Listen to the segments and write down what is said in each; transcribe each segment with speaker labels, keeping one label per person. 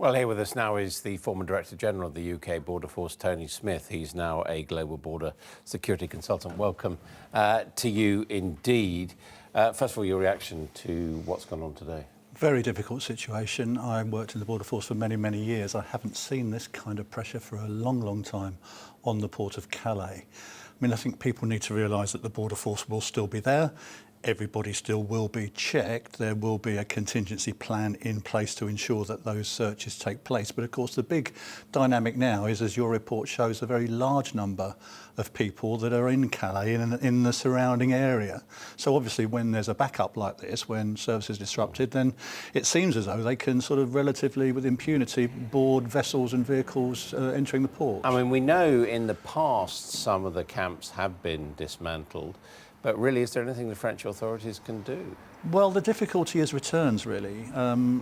Speaker 1: Well, here with us now is the former Director General of the UK Border Force, Tony Smith. He's now a global border security consultant. Welcome to you indeed. First of all, your reaction to what's gone on today?
Speaker 2: Very difficult situation. I worked in the Border Force for many, many years. I haven't seen this kind of pressure for a long, long time on the port of Calais. I mean, I think people need to realise that the Border Force will still be there. Everybody still will be checked. There will be a contingency plan in place to ensure that those searches take place. But of course, the big dynamic now is, as your report shows, a very large number of people that are in Calais in the surrounding area. So obviously, when there's a backup like this, when service is disrupted, then it seems as though they can sort of relatively, with impunity, board vessels and vehicles entering the port.
Speaker 1: I mean, we know in the past some of the camps have been dismantled. But really, is there anything the French authorities can do?
Speaker 2: Well, the difficulty is returns, really.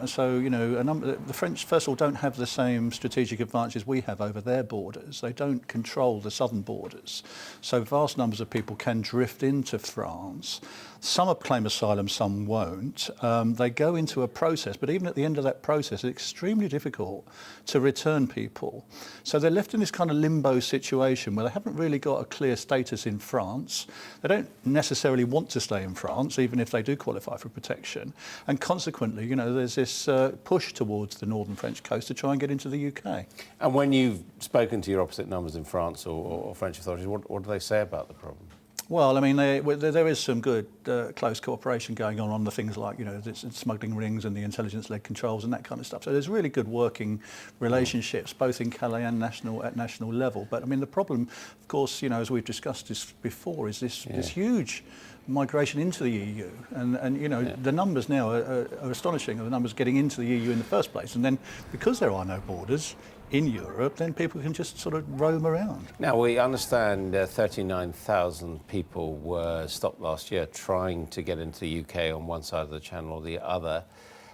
Speaker 2: So, you know, the French, first of all, don't have the same strategic advantages we have over their borders. They don't control the southern borders. So vast numbers of people can drift into France. Some claim asylum, some won't. They go into a process, but even at the end of that process, it's extremely difficult to return people. So they're left in this kind of limbo situation where they haven't really got a clear status in France. They don't necessarily want to stay in France, even if they do qualify for protection. And consequently, you know, there's this push towards the northern French coast to try and get into the UK.
Speaker 1: And when you've spoken to your opposite numbers in France or French authorities, what do they say about the problem?
Speaker 2: Well, I mean, there is some good close cooperation going on the things like, you know, the smuggling rings and the intelligence-led controls and that kind of stuff. So there's really good working relationships, both in Calais and at national level. But I mean, the problem, of course, you know, as we've discussed this before, is this huge migration into the EU. And you know, the numbers now are astonishing, the numbers getting into the EU in the first place. And then because there are no borders in Europe, then people can just sort of roam around.
Speaker 1: Now, we understand 39,000 people were stopped last year trying to get into the UK on one side of the channel or the other.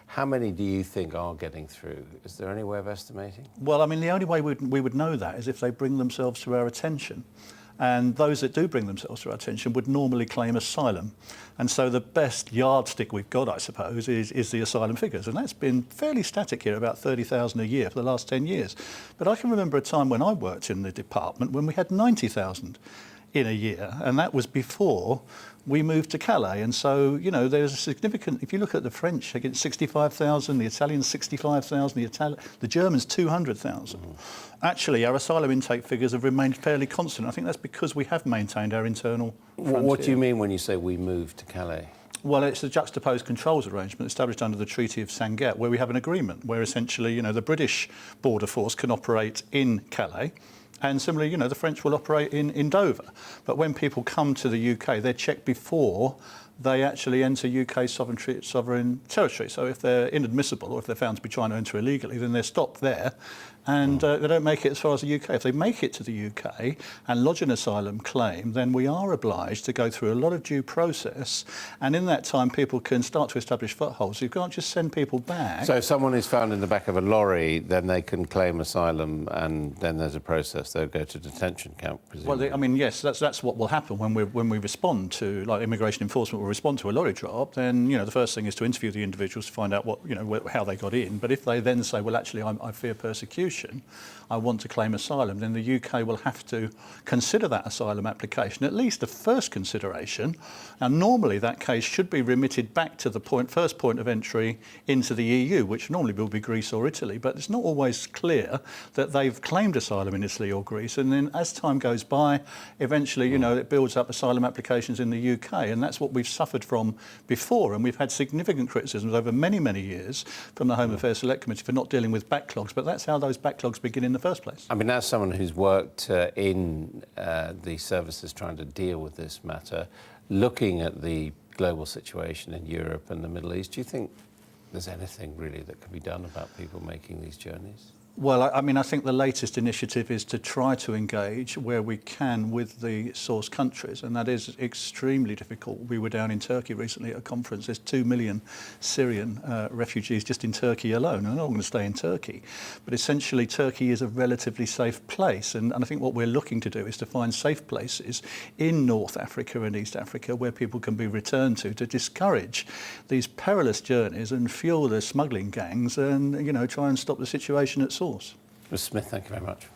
Speaker 1: How many do you think are getting through? Is there any way of estimating?
Speaker 2: Well, I mean, the only way we would know that is if they bring themselves to our attention. And those that do bring themselves to our attention would normally claim asylum. And so the best yardstick we've got, I suppose, is the asylum figures. And that's been fairly static here, about 30,000 a year for the last 10 years. But I can remember a time when I worked in the department when we had 90,000 in a year, and that was before we moved to Calais. And so, you know, there's a significant, if you look at the French, they get 65,000, the Italians 65,000, the Germans 200,000. Actually, our asylum intake figures have remained fairly constant. I think that's because we have maintained our internal frontier.
Speaker 1: What do you mean when you say we moved to Calais?
Speaker 2: Well, it's a juxtaposed controls arrangement established under the Treaty of Sanguet, where we have an agreement where essentially, you know, the British Border Force can operate in Calais. And similarly, you know, the French will operate in Dover. But when people come to the UK, they're checked before they actually enter UK sovereign territory. So if they're inadmissible or if they're found to be trying to enter illegally, then they're stopped there and they don't make it as far as the UK. If they make it to the UK and lodge an asylum claim, then we are obliged to go through a lot of due process. And in that time, people can start to establish footholds. You can't just send people back.
Speaker 1: So if someone is found in the back of a lorry, then they can claim asylum and then there's a process. They'll go to detention camp, presumably.
Speaker 2: Well, I mean, yes, that's what will happen when we respond to, like, immigration enforcement will respond to a lorry drop. Then, you know, the first thing is to interview the individuals to find out what, you know, how they got in. But if they then say, well, actually, I fear persecution, I want to claim asylum, then the UK will have to consider that asylum application, at least a first consideration. And normally that case should be remitted back to the first point of entry into the EU, which normally will be Greece or Italy. But it's not always clear that they've claimed asylum in Italy or Greece. And then as time goes by, eventually, you know, it builds up asylum applications in the UK. And that's what we've suffered from before. And we've had significant criticisms over many, many years from the Home Affairs Select Committee for not dealing with backlogs. But that's how those backlogs begin in the first place.
Speaker 1: I mean, as someone who's worked in the services trying to deal with this matter, looking at the global situation in Europe and the Middle East, do you think there's anything really that can be done about people making these journeys?
Speaker 2: Well, I mean, I think the latest initiative is to try to engage where we can with the source countries, and that is extremely difficult. We were down in Turkey recently at a conference. There's 2 million Syrian refugees just in Turkey alone. They're not going to stay in Turkey. But essentially, Turkey is a relatively safe place, and I think what we're looking to do is to find safe places in North Africa and East Africa where people can be returned to discourage these perilous journeys and fuel the smuggling gangs and, try and stop the situation at source.
Speaker 1: Mr. Smith, thank you very much.